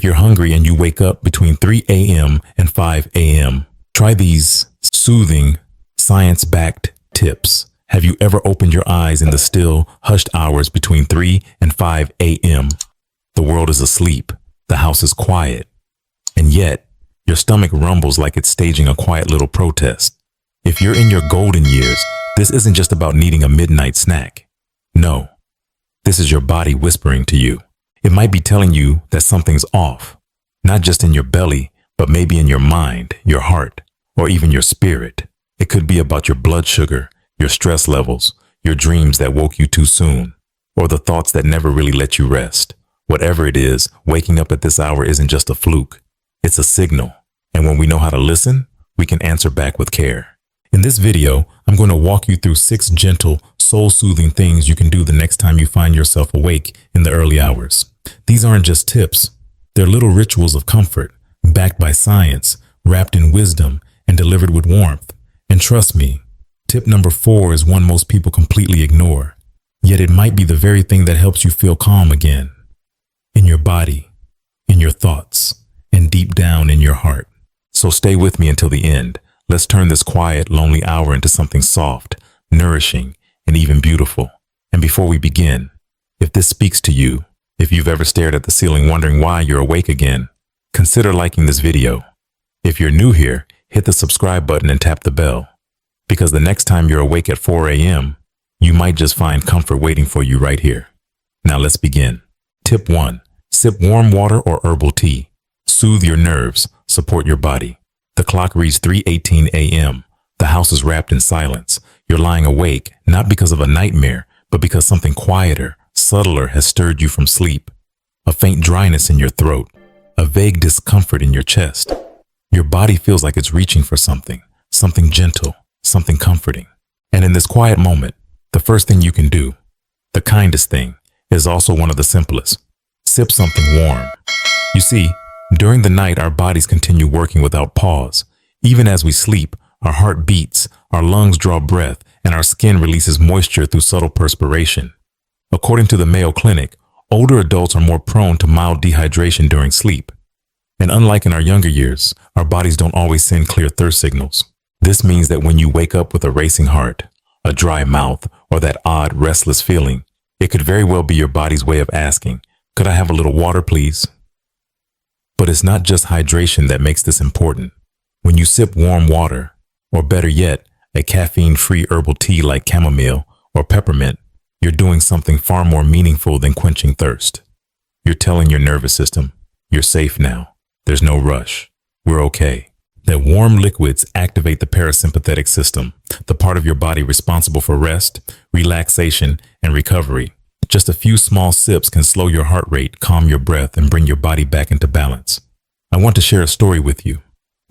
If you're hungry and you wake up between 3 a.m. and 5 a.m., try these soothing, science-backed tips. Have you ever opened your eyes in the still, hushed hours between 3 and 5 a.m.? The world is asleep. The house is quiet. And yet, your stomach rumbles like it's staging a quiet little protest. If you're in your golden years, this isn't just about needing a midnight snack. No, this is your body whispering to you. It might be telling you that something's off, not just in your belly, but maybe in your mind, your heart, or even your spirit. It could be about your blood sugar, your stress levels, your dreams that woke you too soon, or the thoughts that never really let you rest. Whatever it is, waking up at this hour isn't just a fluke. It's a signal. And when we know how to listen, we can answer back with care. In this video, I'm going to walk you through 6 gentle, soul-soothing things you can do the next time you find yourself awake in the early hours. These aren't just tips. They're little rituals of comfort, backed by science, wrapped in wisdom, and delivered with warmth. And trust me, tip number 4 is one most people completely ignore. Yet it might be the very thing that helps you feel calm again. In your body, in your thoughts, and deep down in your heart. So stay with me until the end. Let's turn this quiet, lonely hour into something soft, nourishing, and even beautiful. And before we begin, if this speaks to you, if you've ever stared at the ceiling wondering why you're awake again, consider liking this video. If you're new here, hit the subscribe button and tap the bell. Because the next time you're awake at 4 a.m., you might just find comfort waiting for you right here. Now let's begin. Tip 1. Sip warm water or herbal tea. Soothe your nerves, support your body. The clock reads 3:18 a.m. The house is wrapped in silence. You're lying awake, not because of a nightmare, but because something quieter, subtler has stirred you from sleep. A faint dryness in your throat, a vague discomfort in your chest. Your body feels like it's reaching for something gentle, something comforting. And in this quiet moment, the first thing you can do, the kindest thing, is also one of the simplest. Sip something warm. You see, during the night, our bodies continue working without pause. Even as we sleep, our heart beats, our lungs draw breath, and our skin releases moisture through subtle perspiration. According to the Mayo Clinic, older adults are more prone to mild dehydration during sleep. And unlike in our younger years, our bodies don't always send clear thirst signals. This means that when you wake up with a racing heart, a dry mouth, or that odd, restless feeling, it could very well be your body's way of asking, "Could I have a little water, please?" But it's not just hydration that makes this important. When you sip warm water, or better yet, a caffeine-free herbal tea like chamomile or peppermint, you're doing something far more meaningful than quenching thirst. You're telling your nervous system, you're safe now. There's no rush. We're okay. That warm liquids activate the parasympathetic system, the part of your body responsible for rest, relaxation, and recovery. Just a few small sips can slow your heart rate, calm your breath, and bring your body back into balance. I want to share a story with you.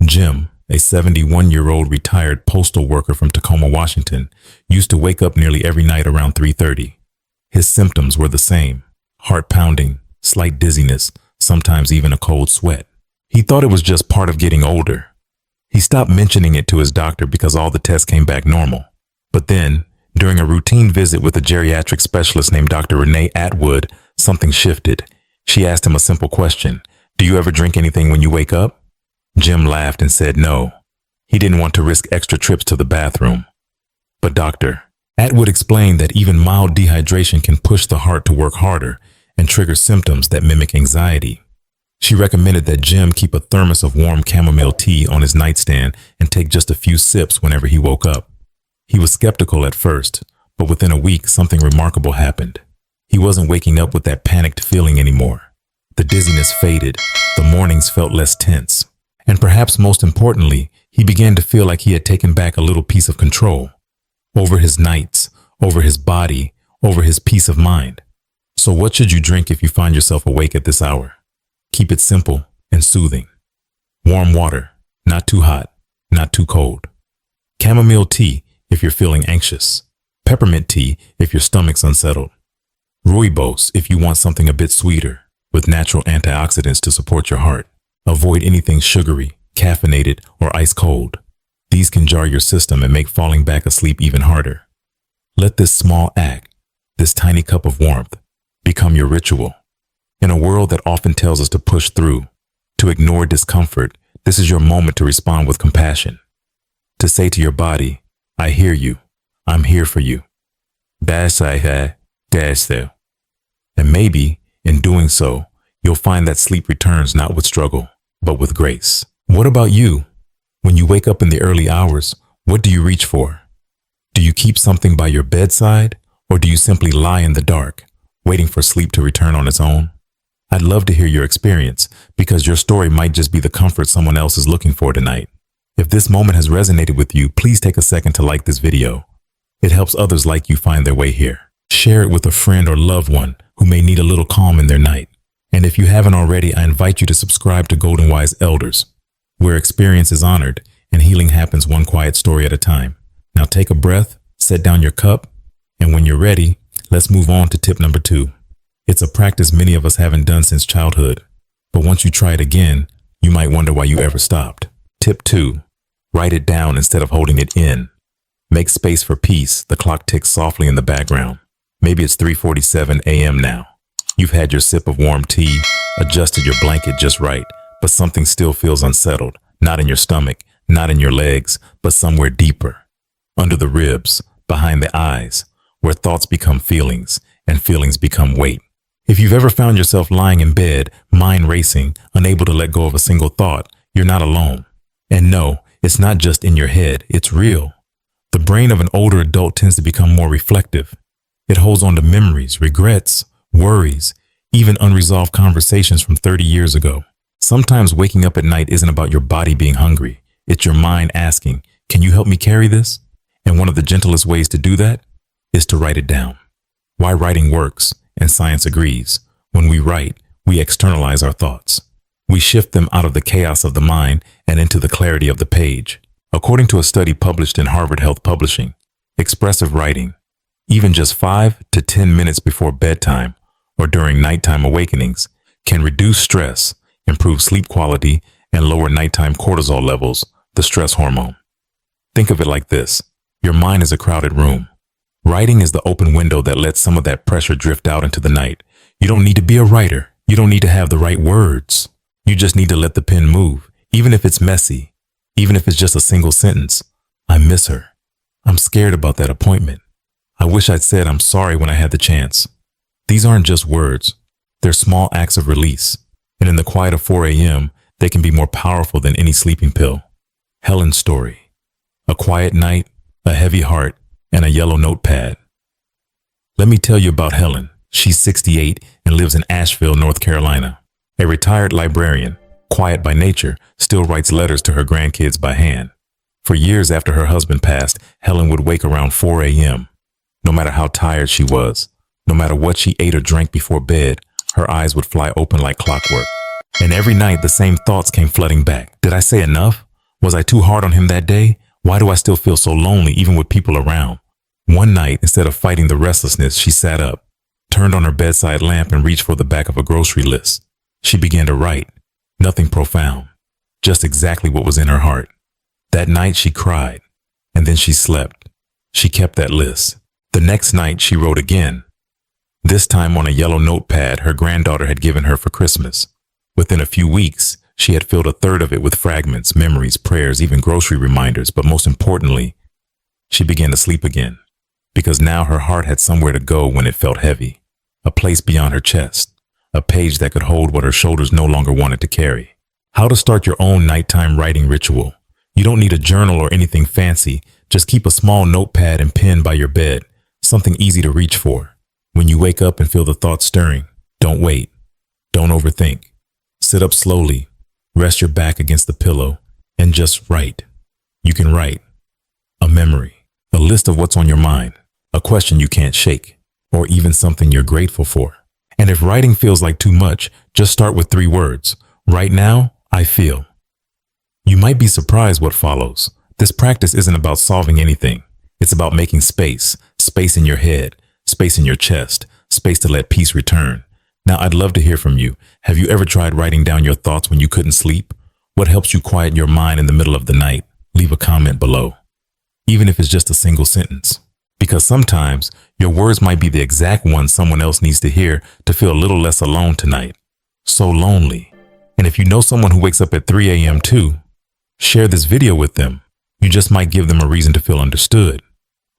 Jim, a 71-year-old retired postal worker from Tacoma, Washington, used to wake up nearly every night around 3:30. His symptoms were the same: heart pounding, slight dizziness, sometimes even a cold sweat. He thought it was just part of getting older. He stopped mentioning it to his doctor because all the tests came back normal. But then, during a routine visit with a geriatric specialist named Dr. Renee Atwood, something shifted. She asked him a simple question: "Do you ever drink anything when you wake up?" Jim laughed and said no. He didn't want to risk extra trips to the bathroom. But Dr. Atwood explained that even mild dehydration can push the heart to work harder and trigger symptoms that mimic anxiety. She recommended that Jim keep a thermos of warm chamomile tea on his nightstand and take just a few sips whenever he woke up. He was skeptical at first, but within a week, something remarkable happened. He wasn't waking up with that panicked feeling anymore. The dizziness faded. The mornings felt less tense. And perhaps most importantly, he began to feel like he had taken back a little piece of control over his nights, over his body, over his peace of mind. So what should you drink if you find yourself awake at this hour? Keep it simple and soothing. Warm water, not too hot, not too cold. Chamomile tea if you're feeling anxious. Peppermint tea if your stomach's unsettled. Rooibos if you want something a bit sweeter, with natural antioxidants to support your heart. Avoid anything sugary, caffeinated, or ice cold. These can jar your system and make falling back asleep even harder. Let this small act, this tiny cup of warmth, become your ritual. In a world that often tells us to push through, to ignore discomfort, this is your moment to respond with compassion. To say to your body, I hear you. I'm here for you. Dash I had, dash there. And maybe, in doing so, you'll find that sleep returns not with struggle, but with grace. What about you? When you wake up in the early hours, what do you reach for? Do you keep something by your bedside, or do you simply lie in the dark, waiting for sleep to return on its own? I'd love to hear your experience, because your story might just be the comfort someone else is looking for tonight. If this moment has resonated with you, please take a second to like this video. It helps others like you find their way here. Share it with a friend or loved one who may need a little calm in their night. And if you haven't already, I invite you to subscribe to Golden Wise Elders, where experience is honored and healing happens one quiet story at a time. Now take a breath, set down your cup, and when you're ready, let's move on to tip number 2. It's a practice many of us haven't done since childhood, but once you try it again, you might wonder why you ever stopped. Tip 2, write it down instead of holding it in. Make space for peace. The clock ticks softly in the background. Maybe it's 3:47 a.m. now. You've had your sip of warm tea, adjusted your blanket just right, but something still feels unsettled, not in your stomach, not in your legs, but somewhere deeper. Under the ribs, behind the eyes, where thoughts become feelings and feelings become weight. If you've ever found yourself lying in bed, mind racing, unable to let go of a single thought, you're not alone. And no, it's not just in your head, it's real. The brain of an older adult tends to become more reflective. It holds on to memories, regrets, worries, even unresolved conversations from 30 years ago. Sometimes waking up at night isn't about your body being hungry. It's your mind asking, can you help me carry this? And one of the gentlest ways to do that is to write it down. Why writing works, and science agrees. When we write, we externalize our thoughts. We shift them out of the chaos of the mind and into the clarity of the page. According to a study published in Harvard Health Publishing, expressive writing, even just 5 to 10 minutes before bedtime or during nighttime awakenings, can reduce stress, improve sleep quality, and lower nighttime cortisol levels, the stress hormone. Think of it like this. Your mind is a crowded room. Writing is the open window that lets some of that pressure drift out into the night. You don't need to be a writer. You don't need to have the right words. You just need to let the pen move, even if it's messy, even if it's just a single sentence. I miss her. I'm scared about that appointment. I wish I'd said I'm sorry when I had the chance. These aren't just words. They're small acts of release. And in the quiet of 4 a.m., they can be more powerful than any sleeping pill. Helen's story. A quiet night, a heavy heart, and a yellow notepad. Let me tell you about Helen. She's 68 and lives in Asheville, North Carolina. A retired librarian, quiet by nature, still writes letters to her grandkids by hand. For years after her husband passed, Helen would wake around 4 a.m. No matter how tired she was, no matter what she ate or drank before bed, her eyes would fly open like clockwork. And every night the same thoughts came flooding back. Did I say enough? Was I too hard on him that day? Why do I still feel so lonely even with people around? One night, instead of fighting the restlessness, she sat up, turned on her bedside lamp and reached for the back of a grocery list. She began to write. Nothing profound, just exactly what was in her heart. That night she cried, and then she slept. She kept that list. The next night she wrote again, this time on a yellow notepad her granddaughter had given her for Christmas. Within a few weeks, she had filled a third of it with fragments, memories, prayers, even grocery reminders, but most importantly, she began to sleep again, because now her heart had somewhere to go when it felt heavy, a place beyond her chest, a page that could hold what her shoulders no longer wanted to carry. How to start your own nighttime writing ritual. You don't need a journal or anything fancy. Just keep a small notepad and pen by your bed, something easy to reach for. When you wake up and feel the thoughts stirring, don't wait. Don't overthink. Sit up slowly, rest your back against the pillow, and just write. You can write a memory, a list of what's on your mind, a question you can't shake, or even something you're grateful for. And if writing feels like too much, just start with 3 words. Right now, I feel. You might be surprised what follows. This practice isn't about solving anything. It's about making space, space in your head, space in your chest, space to let peace return. Now, I'd love to hear from you. Have you ever tried writing down your thoughts when you couldn't sleep? What helps you quiet your mind in the middle of the night? Leave a comment below, even if it's just a single sentence. because sometimes your words might be the exact ones someone else needs to hear to feel a little less alone tonight. So lonely. And if you know someone who wakes up at 3 a.m. too, share this video with them. You just might give them a reason to feel understood.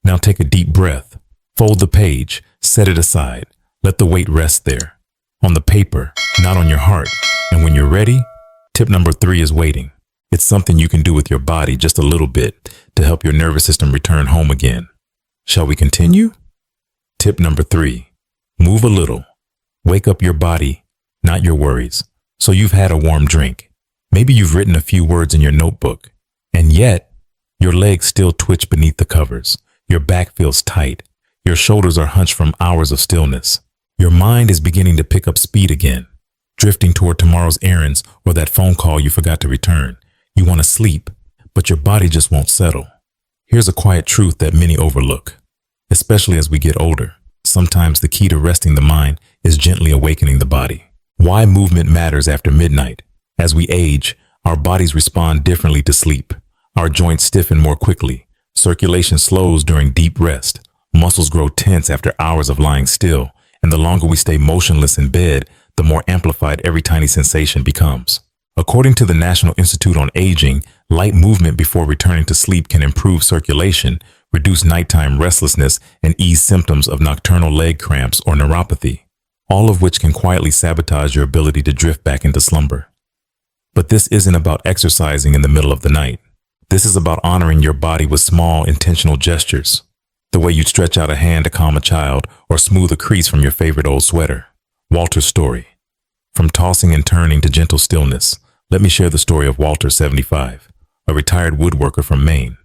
Now take a deep breath. Fold the page. Set it aside. Let the weight rest there. On the paper, not on your heart. And when you're ready, tip number 3 is waiting. It's something you can do with your body just a little bit to help your nervous system return home again. Shall we continue? Tip number 3, move a little. Wake up your body, not your worries. So you've had a warm drink. Maybe you've written a few words in your notebook, and yet your legs still twitch beneath the covers. Your back feels tight. Your shoulders are hunched from hours of stillness. Your mind is beginning to pick up speed again, drifting toward tomorrow's errands or that phone call you forgot to return. You want to sleep, but your body just won't settle. Here's a quiet truth that many overlook, especially as we get older. Sometimes the key to resting the mind is gently awakening the body. Why movement matters after midnight. As we age, our bodies respond differently to sleep. Our joints stiffen more quickly. Circulation slows during deep rest. Muscles grow tense after hours of lying still. And the longer we stay motionless in bed, the more amplified every tiny sensation becomes. According to the National Institute on Aging, light movement before returning to sleep can improve circulation, reduce nighttime restlessness, and ease symptoms of nocturnal leg cramps or neuropathy, all of which can quietly sabotage your ability to drift back into slumber. But this isn't about exercising in the middle of the night. This is about honoring your body with small, intentional gestures. The way you'd stretch out a hand to calm a child or smooth a crease from your favorite old sweater. Walter's story. From tossing and turning to gentle stillness, let me share the story of Walter, 75, a retired woodworker from Maine.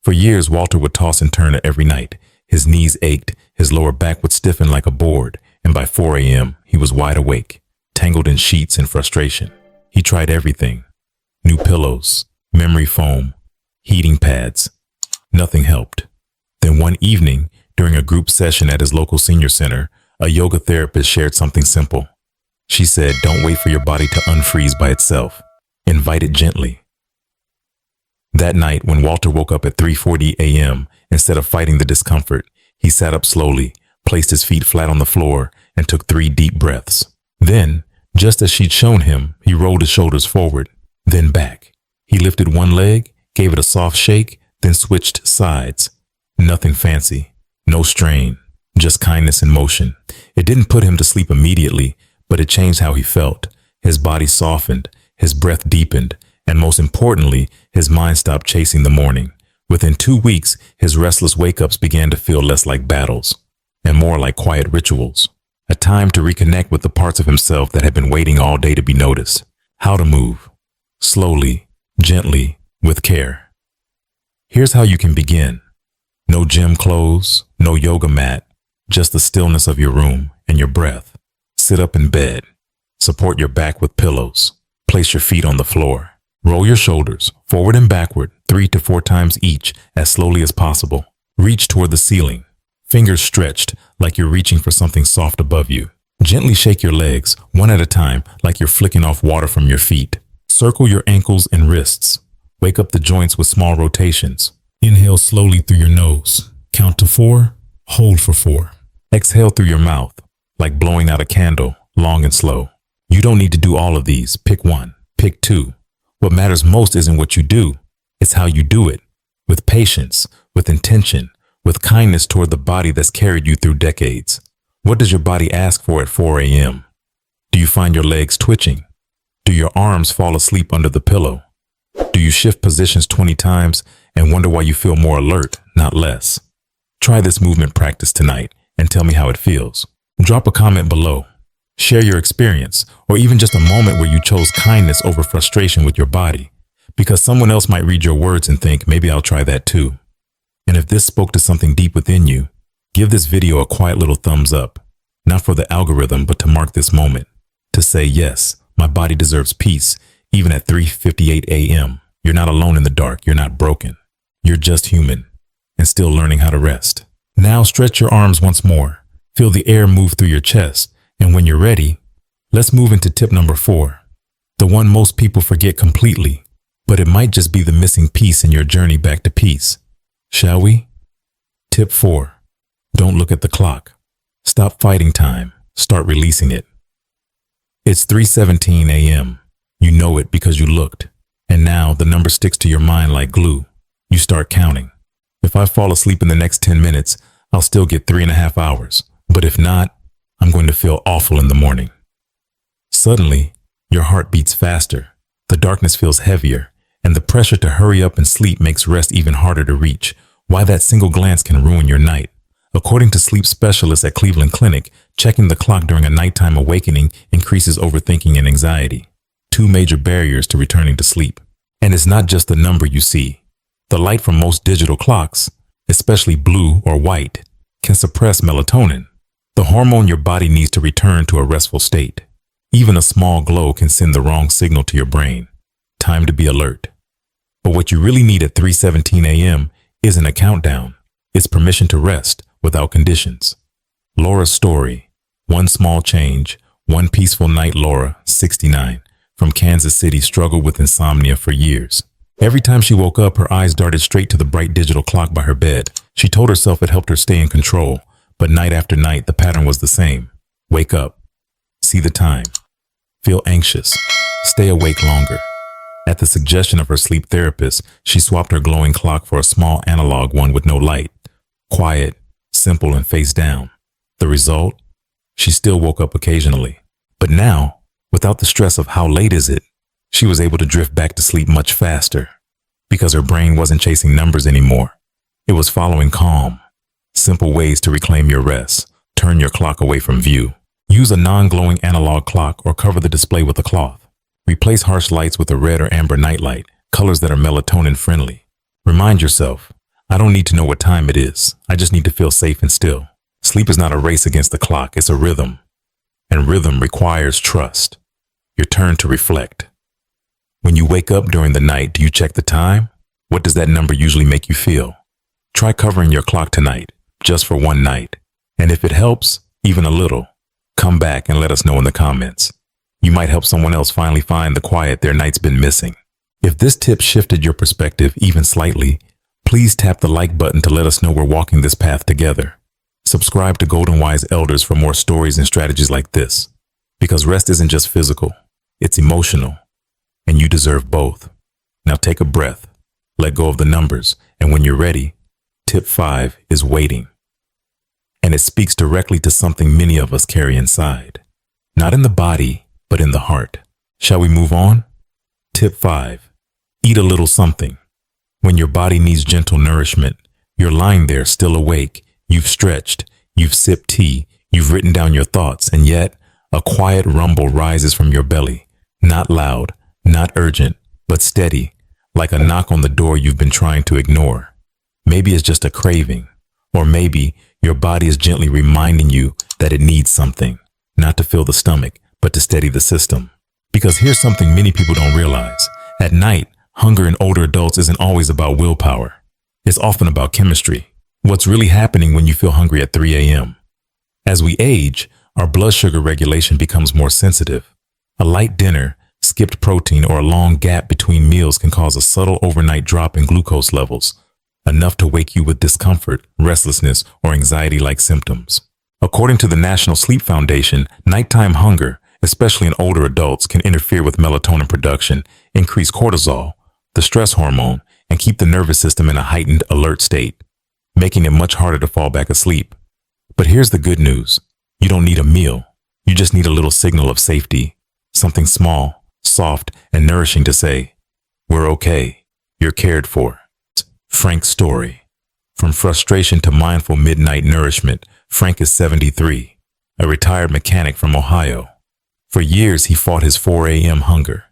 For years, Walter would toss and turn every night. His knees ached, his lower back would stiffen like a board, and by 4 a.m., he was wide awake, tangled in sheets in frustration. He tried everything. New pillows, memory foam, heating pads. Nothing helped. Then one evening, during a group session at his local senior center, a yoga therapist shared something simple. She said, don't wait for your body to unfreeze by itself. Invite it gently. That night, when Walter woke up at 3:40 a.m., instead of fighting the discomfort, he sat up slowly, placed his feet flat on the floor, and took 3 deep breaths. Then, just as she'd shown him, he rolled his shoulders forward, then back. He lifted one leg, gave it a soft shake, then switched sides. Nothing fancy, no strain, just kindness in motion. It didn't put him to sleep immediately, but it changed how he felt. His body softened, his breath deepened, and most importantly, his mind stopped chasing the morning. Within 2 weeks, his restless wake-ups began to feel less like battles and more like quiet rituals. A time to reconnect with the parts of himself that had been waiting all day to be noticed. How to move. Slowly, gently, with care. Here's how you can begin. No gym clothes, no yoga mat, just the stillness of your room and your breath. Sit up in bed. Support your back with pillows. Place your feet on the floor. Roll your shoulders forward and backward 3 to 4 times each as slowly as possible. Reach toward the ceiling. Fingers stretched like you're reaching for something soft above you. Gently shake your legs one at a time like you're flicking off water from your feet. Circle your ankles and wrists. Wake up the joints with small rotations. Inhale slowly through your nose. Count to 4. Hold for 4. Exhale through your mouth, like blowing out a candle, long and slow. You don't need to do all of these. Pick one. Pick 2. What matters most isn't what you do. It's how you do it. With patience, with intention, with kindness toward the body that's carried you through decades. What does your body ask for at 4 a.m.? Do you find your legs twitching? Do your arms fall asleep under the pillow? Do you shift positions 20 times and wonder why you feel more alert, not less? Try this movement practice tonight and tell me how it feels. Drop a comment below. Share your experience, or even just a moment where you chose kindness over frustration with your body, because someone else might read your words and think, maybe I'll try that too. And if this spoke to something deep within you, give this video a quiet little thumbs up, not for the algorithm, but to mark this moment, to say, yes, my body deserves peace, even at 3:58 a.m. You're not alone in the dark. You're not broken. You're just human and still learning how to rest. Now stretch your arms once more. Feel the air move through your chest. And when you're ready, let's move into tip number 4, the one most people forget completely, but it might just be the missing piece in your journey back to peace. Shall we? Tip 4, Don't look at the clock. Stop fighting time. Start releasing it. It's 3:17 a.m. You know it because you looked. And now the number sticks to your mind like glue. You start counting. If I fall asleep in the next 10 minutes, I'll still get 3.5 hours. But if not, I'm going to feel awful in the morning. Suddenly, your heart beats faster. The darkness feels heavier, and the pressure to hurry up and sleep makes rest even harder to reach. Why that single glance can ruin your night. According to sleep specialists at Cleveland Clinic, checking the clock during a nighttime awakening increases overthinking and anxiety. Two major barriers to returning to sleep. And it's not just the number you see. The light from most digital clocks, especially blue or white, can suppress melatonin, the hormone your body needs to return to a restful state. Even a small glow can send the wrong signal to your brain. Time to be alert. But what you really need at 3:17 a.m. isn't a countdown. It's permission to rest without conditions. Laura's story. One small change, one peaceful night. Laura, 69, from Kansas City, struggled with insomnia for years. Every time she woke up, her eyes darted straight to the bright digital clock by her bed. She told herself it helped her stay in control, but night after night, the pattern was the same. Wake up. See the time. Feel anxious. Stay awake longer. At the suggestion of her sleep therapist, she swapped her glowing clock for a small analog one with no light. Quiet, simple, and face down. The result? She still woke up occasionally. But now, without the stress of how late is it, she was able to drift back to sleep much faster. Because her brain wasn't chasing numbers anymore. It was following calm. Simple ways to reclaim your rest. Turn your clock away from view. Use a non-glowing analog clock or cover the display with a cloth. Replace harsh lights with a red or amber nightlight, colors that are melatonin friendly. Remind yourself, I don't need to know what time it is. I just need to feel safe and still. Sleep is not a race against the clock, it's a rhythm. And rhythm requires trust. Your turn to reflect. When you wake up during the night, do you check the time? What does that number usually make you feel? Try covering your clock tonight, just for one night. And if it helps, even a little, come back and let us know in the comments. You might help someone else finally find the quiet their night's been missing. If this tip shifted your perspective even slightly, please tap the like button to let us know we're walking this path together. Subscribe to Golden Wise Elders for more stories and strategies like this. Because rest isn't just physical, it's emotional. And you deserve both. Now take a breath, let go of the numbers, and when you're ready, tip 5 is waiting. And it speaks directly to something many of us carry inside. Not in the body, but in the heart. Shall we move on? Tip 5. Eat a little something. When your body needs gentle nourishment, you're lying there still awake, you've stretched, you've sipped tea, you've written down your thoughts, and yet a quiet rumble rises from your belly. Not loud, not urgent, but steady, like a knock on the door you've been trying to ignore. Maybe it's just a craving, or maybe your body is gently reminding you that it needs something, not to fill the stomach, but to steady the system. Because here's something many people don't realize. At night, hunger in older adults isn't always about willpower. It's often about chemistry. What's really happening when you feel hungry at 3 a.m.? As we age, our blood sugar regulation becomes more sensitive. A light dinner, skipped protein, or a long gap between meals can cause a subtle overnight drop in glucose levels, enough to wake you with discomfort, restlessness, or anxiety-like symptoms. According to the National Sleep Foundation, nighttime hunger, especially in older adults, can interfere with melatonin production, increase cortisol, the stress hormone, and keep the nervous system in a heightened alert state, making it much harder to fall back asleep. But here's the good news. You don't need a meal. You just need a little signal of safety, something small, soft, and nourishing to say, "We're okay. You're cared for." Frank's story. From frustration to mindful midnight nourishment, Frank is 73, a retired mechanic from Ohio. For years, he fought his 4 a.m. hunger.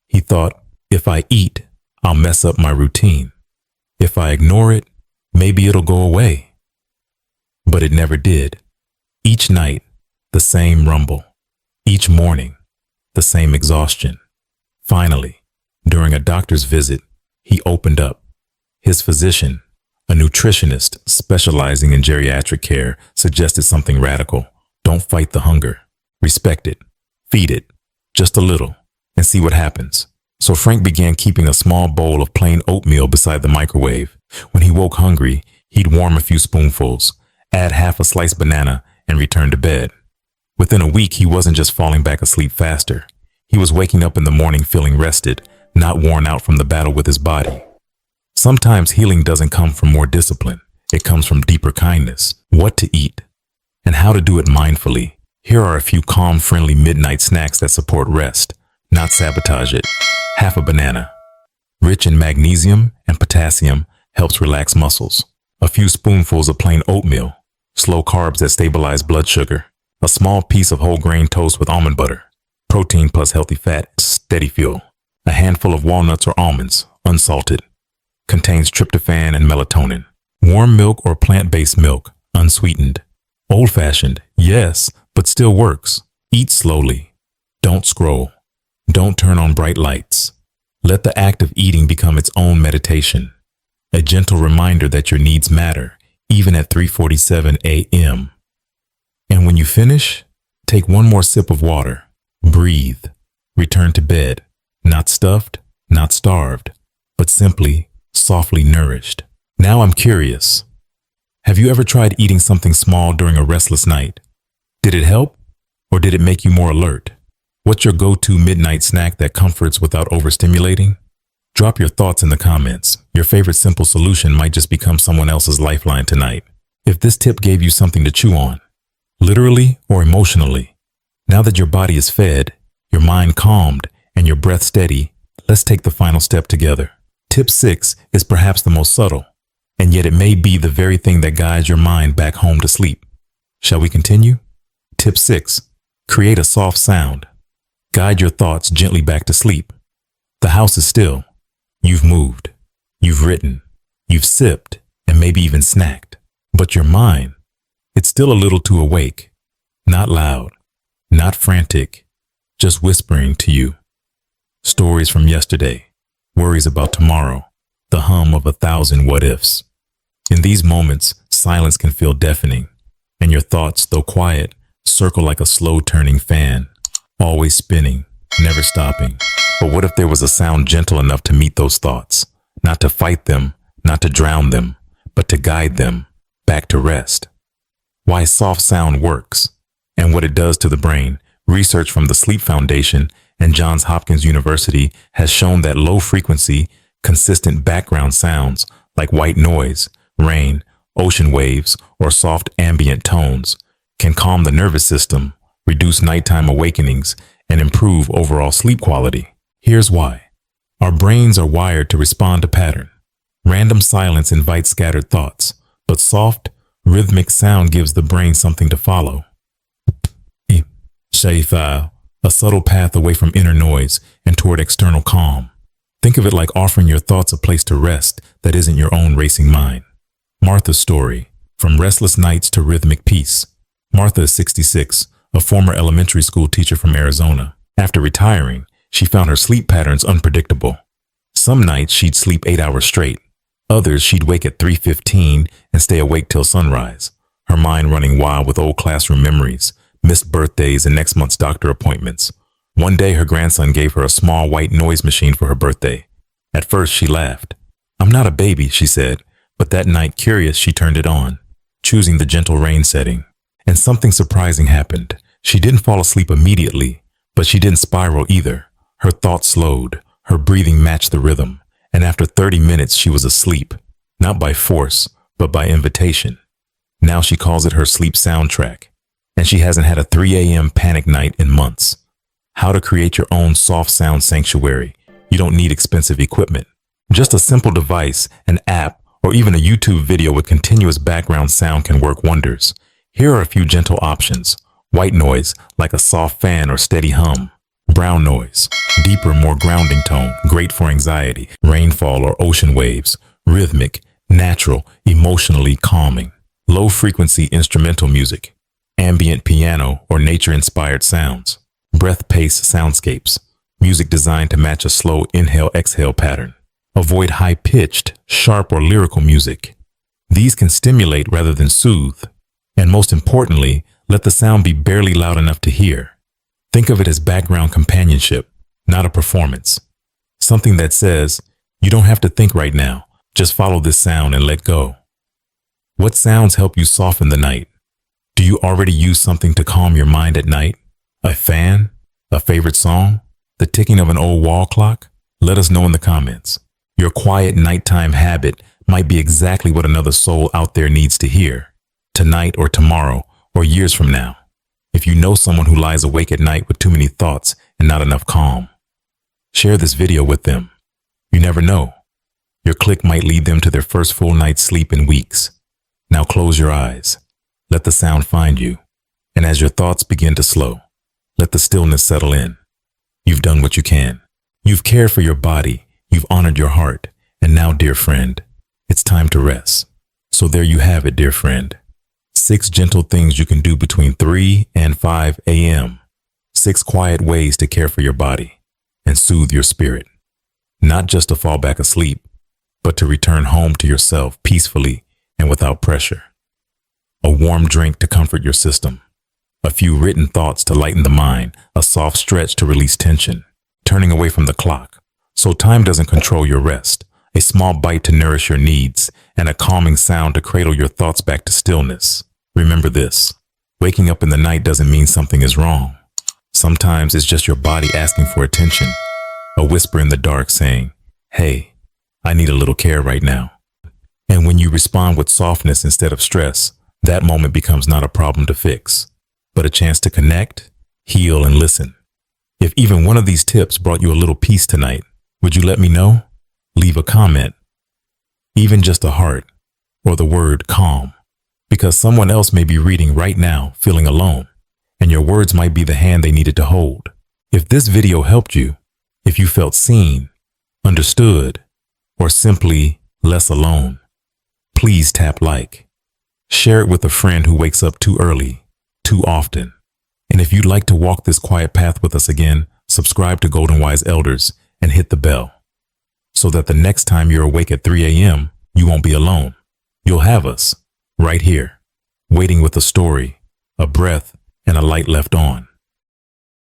He thought, if I eat, I'll mess up my routine. If I ignore it, maybe it'll go away. But it never did. Each night, the same rumble. Each morning, the same exhaustion. Finally, during a doctor's visit, he opened up. His physician, a nutritionist specializing in geriatric care, suggested something radical. Don't fight the hunger. Respect it. Feed it. Just a little. And see what happens. So Frank began keeping a small bowl of plain oatmeal beside the microwave. When he woke hungry, he'd warm a few spoonfuls. Add half a sliced banana and return to bed. Within a week, he wasn't just falling back asleep faster. He was waking up in the morning feeling rested, not worn out from the battle with his body. Sometimes healing doesn't come from more discipline. It comes from deeper kindness. What to eat and how to do it mindfully. Here are a few calm, friendly midnight snacks that support rest, not sabotage it. Half a banana. Rich in magnesium and potassium, helps relax muscles. A few spoonfuls of plain oatmeal. Slow carbs that stabilize blood sugar. A small piece of whole grain toast with almond butter. Protein plus healthy fat, steady fuel. A handful of walnuts or almonds, unsalted. Contains tryptophan and melatonin. Warm milk or plant-based milk, unsweetened. Old-fashioned, yes, but still works. Eat slowly. Don't scroll. Don't turn on bright lights. Let the act of eating become its own meditation. A gentle reminder that your needs matter, even at 3:47 a.m. And when you finish, take one more sip of water. Breathe. Return to bed. Not stuffed, not starved, but simply, softly nourished. Now I'm curious. Have you ever tried eating something small during a restless night? Did it help, or did it make you more alert? What's your go-to midnight snack that comforts without overstimulating? Drop your thoughts in the comments. Your favorite simple solution might just become someone else's lifeline tonight. If this tip gave you something to chew on, literally or emotionally, now that your body is fed, your mind calmed, and your breath steady, let's take the final step together. Tip 6 is perhaps the most subtle, and yet it may be the very thing that guides your mind back home to sleep. Shall we continue? Tip 6. Create a soft sound. Guide your thoughts gently back to sleep. The house is still. You've moved. You've written. You've sipped, and maybe even snacked. But your mind, it's still a little too awake. Not loud, not frantic, just whispering to you. Stories from yesterday, worries about tomorrow, the hum of 1,000 what-ifs. In these moments, silence can feel deafening, and your thoughts, though quiet, circle like a slow-turning fan, always spinning, never stopping. But what if there was a sound gentle enough to meet those thoughts, not to fight them, not to drown them, but to guide them back to rest? Why soft sound works, and what it does to the brain. Research from the Sleep Foundation and Johns Hopkins University has shown that low-frequency, consistent background sounds like white noise, rain, ocean waves, or soft ambient tones can calm the nervous system, reduce nighttime awakenings, and improve overall sleep quality. Here's why. Our brains are wired to respond to pattern. Random silence invites scattered thoughts, but soft, rhythmic sound gives the brain something to follow. Shayfile, a subtle path away from inner noise and toward external calm. Think of it like offering your thoughts a place to rest that isn't your own racing mind. Martha's story, from restless nights to rhythmic peace. Martha is 66, a former elementary school teacher from Arizona. After retiring, she found her sleep patterns unpredictable. Some nights she'd sleep 8 hours straight. Others she'd wake at 3:15 and stay awake till sunrise, her mind running wild with old classroom memories, missed birthdays, and next month's doctor appointments. One day her grandson gave her a small white noise machine for her birthday. At first she laughed. "I'm not a baby," she said, but that night, curious, she turned it on, choosing the gentle rain setting. And something surprising happened. She didn't fall asleep immediately, but she didn't spiral either. Her thoughts slowed, her breathing matched the rhythm, and after 30 minutes she was asleep, not by force, but by invitation. Now she calls it her sleep soundtrack, and she hasn't had a 3 a.m. panic night in months. How to create your own soft sound sanctuary. You don't need expensive equipment. Just a simple device, an app, or even a YouTube video with continuous background sound can work wonders. Here are a few gentle options. White noise, like a soft fan or steady hum. Brown noise, deeper, more grounding tone, great for anxiety. Rainfall or ocean waves, rhythmic, natural, emotionally calming. Low-frequency instrumental music. Ambient piano or nature-inspired sounds. Breath-paced soundscapes. Music designed to match a slow inhale-exhale pattern. Avoid high-pitched, sharp, or lyrical music. These can stimulate rather than soothe. And most importantly, let the sound be barely loud enough to hear. Think of it as background companionship, not a performance. Something that says, you don't have to think right now, just follow this sound and let go. What sounds help you soften the night? Do you already use something to calm your mind at night? A fan? A favorite song? The ticking of an old wall clock? Let us know in the comments. Your quiet nighttime habit might be exactly what another soul out there needs to hear, tonight or tomorrow or years from now. If you know someone who lies awake at night with too many thoughts and not enough calm, share this video with them. You never know. Your click might lead them to their first full night's sleep in weeks. Now close your eyes. Let the sound find you. And as your thoughts begin to slow, let the stillness settle in. You've done what you can. You've cared for your body. You've honored your heart. And now, dear friend, it's time to rest. So there you have it, dear friend. 6 gentle things you can do between 3 and 5 a.m. 6 quiet ways to care for your body and soothe your spirit. Not just to fall back asleep, but to return home to yourself peacefully and without pressure. A warm drink to comfort your system. A few written thoughts to lighten the mind. A soft stretch to release tension. Turning away from the clock so time doesn't control your rest. A small bite to nourish your needs, and a calming sound to cradle your thoughts back to stillness. Remember this: waking up in the night doesn't mean something is wrong. Sometimes it's just your body asking for attention. A whisper in the dark saying, "Hey, I need a little care right now." And when you respond with softness instead of stress, that moment becomes not a problem to fix, but a chance to connect, heal, and listen. If even one of these tips brought you a little peace tonight, would you let me know? Leave a comment, even just a heart, or the word calm, because someone else may be reading right now feeling alone, and your words might be the hand they needed to hold. If this video helped you, if you felt seen, understood, or simply less alone, please tap like. Share it with a friend who wakes up too early, too often. And if you'd like to walk this quiet path with us again, subscribe to Golden Wise Elders and hit the bell, so that the next time you're awake at 3 a.m., you won't be alone. You'll have us right here, waiting with a story, a breath, and a light left on.